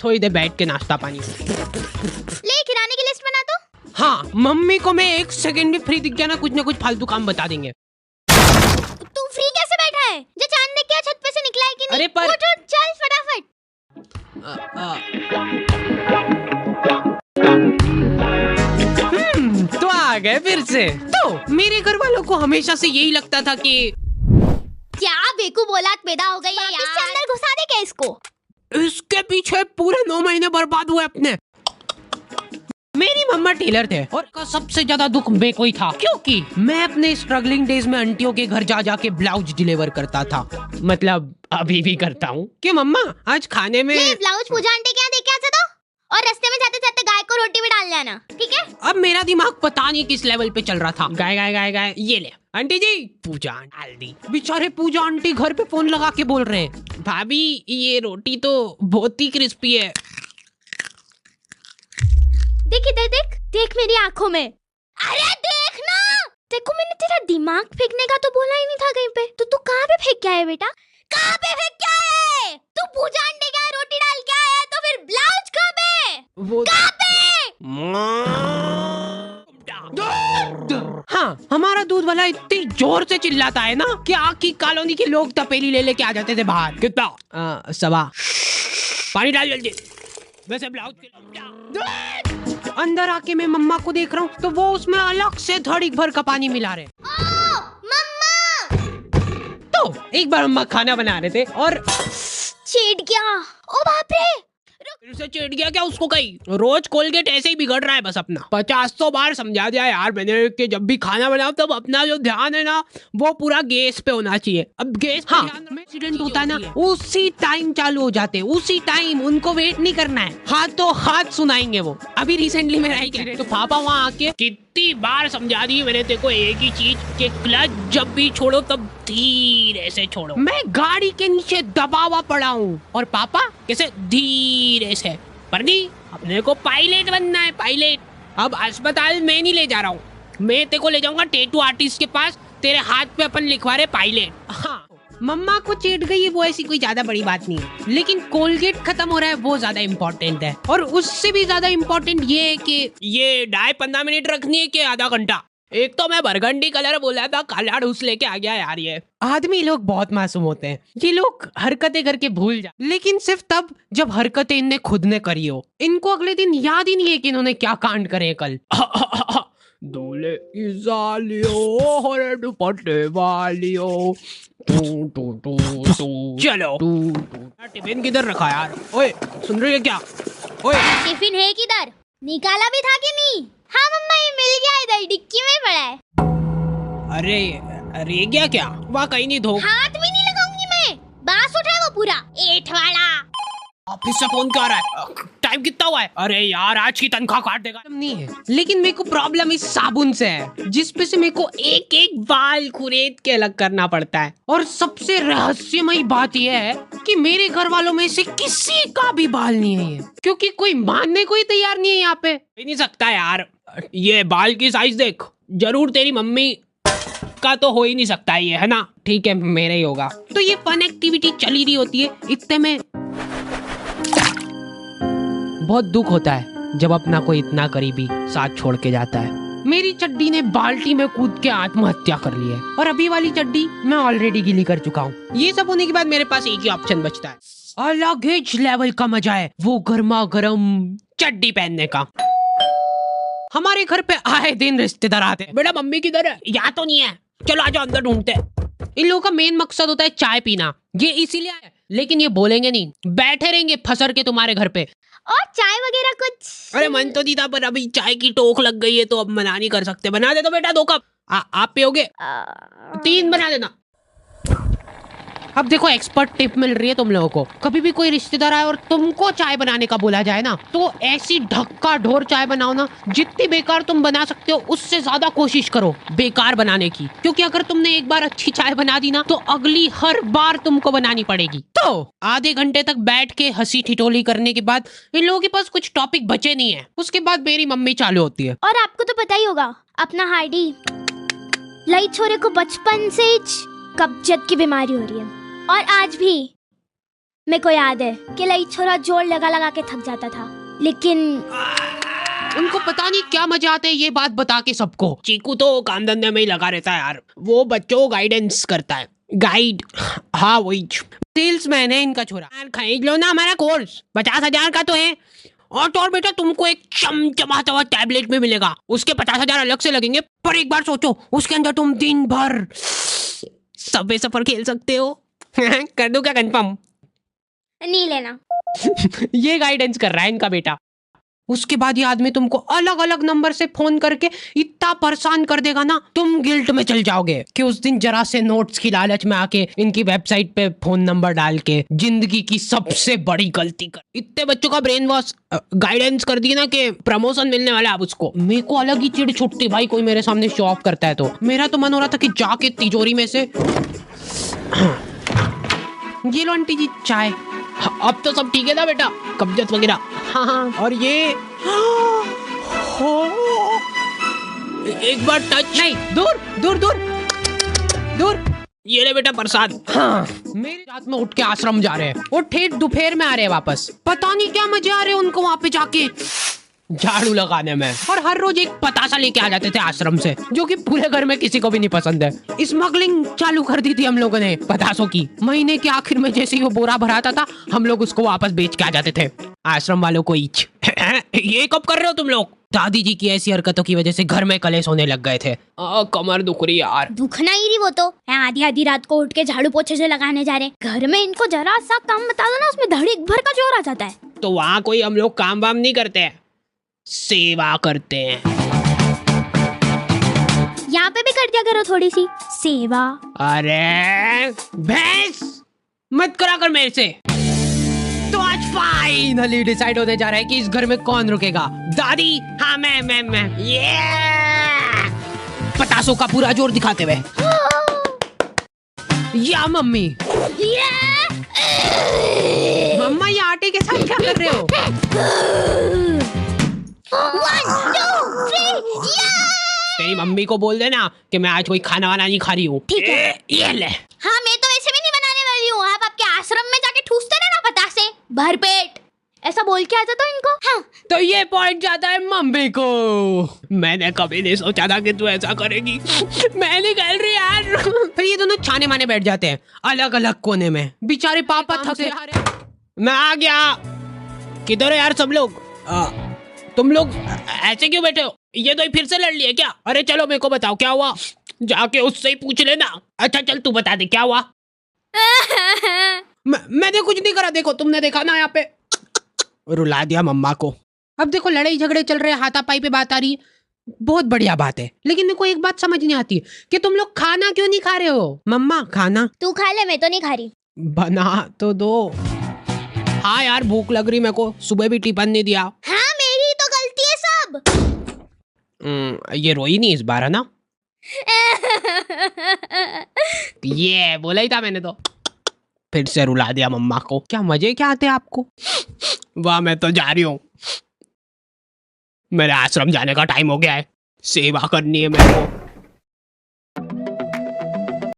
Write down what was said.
थोड़ी देर बैठ के नाश्ता पानी। ले किराने की लिस्ट बना दो। हाँ, मम्मी को मैं 1 सेकंड भी फ्री दिख गया ना, कुछ ना कुछ फालतू काम बता देंगे। तू फ्री कैसे बैठा है? जो चांद देख के छत पे से निकला है कि नहीं? अरे पर उठ उठ, चल फटाफट। तो आ गए फिर से। तो मेरे घर वालों को हमेशा से यही लगता था कि क्या बेकूफ औलाद पैदा हो गई है यार। इससे अंदर घुसा दे क्या इसको? इसके पीछे पूरे 9 महीने बर्बाद हुए अपने। मेरी मम्मा टेलर थे और का सबसे ज्यादा दुख मैं को ही था, क्योंकि मैं अपने स्ट्रगलिंग डेज में आंटियों के घर जा जाके ब्लाउज डिलीवर करता था। मतलब अभी भी करता हूँ। कि मम्मा आज खाने में ब्लाउज पूजा आंटी के यहाँ देख के आ जाता, और रास्ते में जाते जाते गाय को रोटी में डाल लेना, ठीक है? अब मेरा दिमाग पता नहीं किस लेवल पे चल रहा था। गाय गाय गाय गाय, ये ले आंटी जी पूजा डाल दी। बेचारे पूजा आंटी घर पे फोन लगा के बोल रहे हैं, भाभी ये रोटी तो बहुत ही क्रिस्पी है। देख इधर, देख देख मेरी आंखों में। अरे देख ना, देखो मैंने तेरा दिमाग फेंकने का तो बोला ही नहीं था कहीं पे। तो तू कहाँ पे फेंक के आया बेटा? कहाँ पे फेंक के आया है? तू पूजा आंटी के यहाँ रोटी डाल के आया है, तो फिर ब्लाउज कहाँ पे? वो कहाँ पे? हाँ, हमारा दूध वाला इतनी जोर से चिल्लाता है ना कि आखी कॉलोनी के लोग तपेली ले लेके आ जाते थे बाहर। कितना? 1.25 पानी डाल जल्दी। वैसे ब्लाउज अंदर आके मैं मम्मा को देख रहा हूँ तो वो उसमें अलग से धड़ी भर का पानी मिला रहे। मम्मा! तो एक बार मम्मा खाना बना रहे थे और छेड़ गया। ओ बाप रे! फिर से चिढ़ गया क्या उसको? कहीं रोज कोलगेट ऐसे ही बिगड़ रहा है बस अपना। 50 बार समझा दिया यार मैंने कि जब भी खाना बनाओ तब अपना जो ध्यान है ना वो पूरा गैस पे होना चाहिए। अब गैस हाँ एक्सीडेंट होता है ना उसी टाइम चालू हो जाते हैं, उसी टाइम। उनको वेट नहीं करना है, हाथों हाथ सुनाएंगे वो। अभी रिसेंटली मेरा एक्सीडेंट, तो पापा वहाँ आके कितनी बार समझा दी मैंने तेरे को एक ही चीज कि क्लच जब भी छोड़ो तब धीरे से छोड़ो। मैं गाड़ी के नीचे दबा हुआ पड़ा हूँ और पापा कैसे धीरे से। पर नहीं, अपने को पायलट बनना है, पायलट। अब अस्पताल में नहीं ले जा रहा हूँ, मैं तेरे को ले जाऊंगा टैटू आर्टिस्ट के पास। तेरे हाथ पे अपन लिखवा रहे पायलट। हाँ, मम्मा को चिढ़ गई है वो ऐसी कोई ज्यादा बड़ी बात नहीं है, लेकिन कोलगेट खत्म हो रहा है वो ज्यादा इम्पोर्टेंट है। और उससे भी ज्यादा इम्पोर्टेंट ये है कि ये डाई 15 मिनट रखनी है कि आधा घंटा। एक तो मैं बरगंडी कलर बोला था, काला ढूस लेके आ गया यार। ये आदमी लोग बहुत मासूम होते हैं, ये लोग हरकतें करके भूल जाते, लेकिन सिर्फ तब जब हरकतें इनने खुद ने करी हो। इनको अगले दिन याद ही नहीं है कि इन्होंने क्या कांड करे कल। दूल्हे की सालियों हरे दुपट्टे वालियों चलो। टिफिन किधर रखा यार? ओए सुन रही है क्या? ओए टिफिन है किधर? निकाला भी था कि नहीं? हाँ मम्मा, ये मिल गया, इधर डिक्की में पड़ा है। अरे गया क्या? वहाँ कहीं नहीं धो। हाथ भी नहीं लगाऊंगी मैं, बांस उठा वो पूरा एठ वाला। ऑफिस से फोन क्यों आ रहा है? टाइम कितना हुआ है? अरे यार आज की तनख्वाह काट देगा। नहीं है, लेकिन मेरे को प्रॉब्लम इस साबुन से है जिसपे से मेरे को एक एक बाल खुरेद के अलग करना पड़ता है। और सबसे रहस्यमयी बात यह है कि मेरे घर वालों में से किसी का भी बाल नहीं है ये, क्योंकि कोई मानने को ही तैयार नहीं है यहाँ पे। नहीं सकता यार, ये बाल की साइज देख, जरूर तेरी मम्मी का तो हो ही नहीं सकता ये, है ना? ठीक है मेरा ही होगा। तो ये फन एक्टिविटी चली रही होती है, इतने में बहुत दुख होता है जब अपना कोई इतना करीबी साथ छोड़ के जाता है। मेरी चड्डी ने बाल्टी में कूद के आत्महत्या कर ली है और अभी वाली चड्डी मैं ऑलरेडी गीली कर चुका हूँ। ये सब होने के बाद मेरे पास एक ही ऑप्शन बचता है, अलग ही लेवल का मजा है वो गर्मा गर्म चड्डी पहनने का। हमारे घर पे आए दिन रिश्तेदार आते हैं, बेटा मम्मी किधर है? यहाँ तो नहीं है, चलो आ जाओ अंदर ढूंढते हैं। इन लोगों का मेन मकसद होता है चाय पीना, ये इसीलिए आए, लेकिन ये बोलेंगे नहीं, बैठे रहेंगे फसर के तुम्हारे घर पे। और चाय वगैरह कुछ? अरे मन तो नहीं था, पर अभी चाय की टोक लग गई है तो अब मना नहीं कर सकते। बना दे तो बेटा 2 कप। आप पियोगे? 3 बना देना। अब देखो एक्सपर्ट टिप मिल रही है तुम लोगों को। कभी भी कोई रिश्तेदार आए और तुमको चाय बनाने का बोला जाए ना, तो ऐसी ढक्का ढोर चाय बनाओ ना, जितनी बेकार तुम बना सकते हो उससे ज्यादा कोशिश करो बेकार बनाने की। क्योंकि अगर तुमने एक बार अच्छी चाय बना दी ना तो अगली हर बार तुमको बनानी पड़ेगी। तो आधे घंटे तक बैठ के हंसी ठिठोली करने के बाद इन लोगों के पास कुछ टॉपिक बचे नहीं है। उसके बाद मेरी मम्मी चालू होती है। और आपको तो पता ही होगा, अपना हार्डी लई छोरे को बचपन से कब्जियत की बीमारी हो रही है और आज भी मेरे को याद है कि लई छोरा जोर लगा लगा के थक जाता था, लेकिन उनको पता नहीं क्या मजा आते हैं ये बात बता के सबको। चीकू तो काम धंधे में ही लगा रहता है यार, वो बच्चों को गाइडेंस करता है। गाइड, हाँ वही सेल्समैन है इनका छोरा। यार खरीद लो ना हमारा कोर्स, 50,000 का तो है। और तो और बेटा तुमको एक चमचमाता हुआ टैबलेट में मिलेगा, उसके 50,000 अलग से लगेंगे। पर एक बार सोचो, उसके अंदर तुम दिन भर सबवे सफर खेल सकते हो। कर दो क्या कंफर्म? नहीं लेना। ये गाइडेंस कर रहा है इनका बेटा। उसके बाद ये आदमी तुमको अलग अलग नंबर से फोन करके इतना परेशान कर देगा ना, तुम गिल्ट में चल जाओगे कि उस दिन जरा से नोट्स की लालच में आके इनकी वेबसाइट पे फोन नंबर डाल के जिंदगी की सबसे बड़ी गलती कर। इतने बच्चों का ब्रेन वॉश गाइडेंस कर दी ना कि प्रमोशन मिलने वाला है अब उसको। मेरे को अलग ही चिढ़ छुटती भाई, कोई मेरे सामने शो ऑफ करता है तो। मेरा तो मन हो रहा था कि जाके तिजोरी में से ये लो आंटी जी चाय। अब तो सब ठीक है ना बेटा, कब्जत वगैरह? हाँ। और ये एक बार टच नहीं, दूर दूर दूर दूर। ये ले बेटा प्रसाद। हाँ। मेरे रात में उठ के आश्रम जा रहे हैं और ठेठ दोपहर में आ रहे हैं वापस। पता नहीं क्या मजे आ रहे हैं उनको वहाँ पे जाके झाड़ू लगाने में। और हर रोज एक पतासा लेके आ जाते थे आश्रम से, जो कि पूरे घर में किसी को भी नहीं पसंद है। स्मगलिंग चालू कर दी थी हम लोगों ने पतासों की। महीने के आखिर में जैसे ही वो बोरा भराता था, हम लोग उसको वापस बेच के आ जाते थे आश्रम वालों को ईच। ये कब कर रहे हो तुम लोग? दादी जी की ऐसी हरकतों की वजह से घर में कलेश होने लग गए थे। कमर दुख रही यार। दुखना ही रही वो तो। आधी आधी रात को उठ के झाड़ू पोछे से लगाने जा रहे। घर में इनको जरा सा काम बता दो ना, उसमें धड़ीक भर का जोर आ जाता है। तो वहाँ कोई हम लोग काम वाम नहीं करते हैं, सेवा करते हैं। यहाँ पे भी कर दिया करो थोड़ी सी सेवा। अरे भैंस मत करा कर मेरे से। तो आज फाइनली डिसाइड होने जा रहा है कि इस घर में कौन रुकेगा। दादी? हाँ मैं ये पतासों का पूरा जोर दिखाते हुए। या मम्मी? मम्मा ये आटे के साथ क्या कर रहे हो? 1 2 3 तेरी मम्मी को बोल देना कि मैं आज कोई खाना वाना नहीं खा रही हूँ। ठीक है। ये ले। हाँ मैं तो ऐसे भी नहीं बनाने वाली हूँ। आप आपके आश्रम में जाके ठूसते रहना पतासे भर पेट, ऐसा बोल के आ जाता इनको। हाँ। तो ये पॉइंट जाता है मम्मी को। मैंने कभी नहीं सोचा था कि तू ऐसा करेगी। मैं नहीं कह रही यार। फिर ये दोनों छाने माने बैठ जाते हैं अलग अलग कोने में। बेचारे पापा थके हारे। मैं आ गया। किधर है यार सब लोग? तुम लोग ऐसे क्यों बैठे हो? ये तो फिर से लड़ लिए क्या? अरे चलो मेरे को बताओ क्या हुआ, जाके उससे ही पूछ लेना। अच्छा चल तू बता दे क्या हुआ। मैंने कुछ नहीं करा, देखो तुमने देखा ना यहाँ पे रुला दिया मम्मा को। अब देखो लड़ाई झगड़े चल रहे, हाथापाई पे बात आ रही, बहुत बढ़िया बात है। लेकिन मेरे को एक बात समझ नहीं आती कि तुम लोग खाना क्यों नहीं खा रहे हो? मम्मा खाना तू खा ले, मैं तो नहीं खा रही। बना तो दो। हाँ यार भूख लग रही मेरे को, सुबह भी टिफिन नहीं दिया। हाँ मेरी तो गलती है सब। ये रोई नहीं इस बार है ना? ये बोला ही था मैंने तो। फिर से रुला दिया मम्मा को। क्या मजे क्या आते हैं आपको? वाह मैं तो जा रही हूँ, मेरे आश्रम जाने का टाइम हो गया है, सेवा करनी है मेरे को।